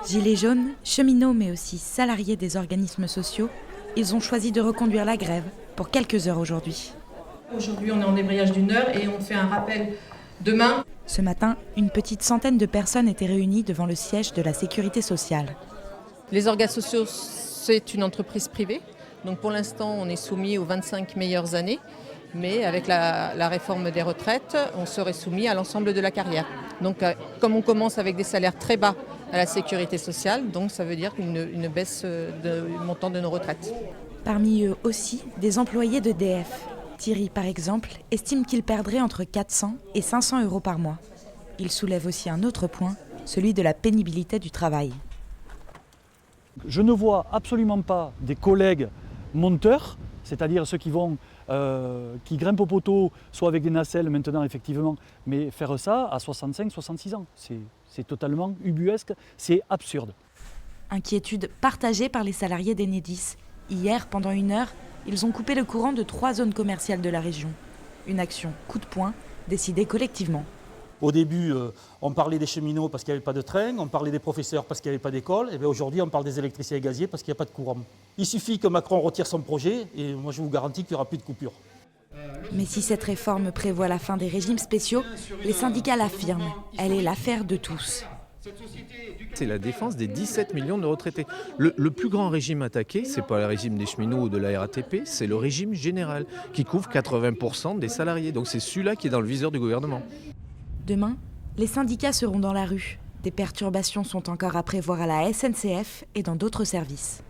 Gilets jaunes, cheminots mais aussi salariés des organismes sociaux, ils ont choisi de reconduire la grève pour quelques heures aujourd'hui. Aujourd'hui, on est en débrayage d'une heure et on fait un rappel demain. Ce matin, une petite centaine de personnes étaient réunies devant le siège de la Sécurité sociale. Les organes sociaux, c'est une entreprise privée. Donc pour l'instant, on est soumis aux 25 meilleures années. Mais avec la réforme des retraites, on serait soumis à l'ensemble de la carrière. Donc comme on commence avec des salaires très bas à la sécurité sociale, donc ça veut dire une baisse du montant de nos retraites. Parmi eux aussi, des employés d'EDF. Thierry, par exemple, estime qu'il perdrait entre 400 et 500 euros par mois. Il soulève aussi un autre point, celui de la pénibilité du travail. Je ne vois absolument pas des collègues monteurs, c'est-à-dire ceux qui grimpent au poteau, soit avec des nacelles maintenant effectivement, mais faire ça à 65-66 ans, c'est totalement ubuesque, c'est absurde. Inquiétude partagée par les salariés d'Enedis. Hier, pendant 1 heure, ils ont coupé le courant de 3 zones commerciales de la région. Une action coup de poing, décidée collectivement. Au début, on parlait des cheminots parce qu'il n'y avait pas de train, on parlait des professeurs parce qu'il n'y avait pas d'école, et bien aujourd'hui on parle des électriciens et gaziers parce qu'il n'y a pas de courant. Il suffit que Macron retire son projet et moi je vous garantis qu'il n'y aura plus de coupure. Mais si cette réforme prévoit la fin des régimes spéciaux, les syndicats l'affirment, elle est l'affaire de tous. C'est la défense des 17 millions de retraités. Le plus grand régime attaqué, ce n'est pas le régime des cheminots ou de la RATP, c'est le régime général qui couvre 80% des salariés. Donc c'est celui-là qui est dans le viseur du gouvernement. Demain, les syndicats seront dans la rue. Des perturbations sont encore à prévoir à la SNCF et dans d'autres services.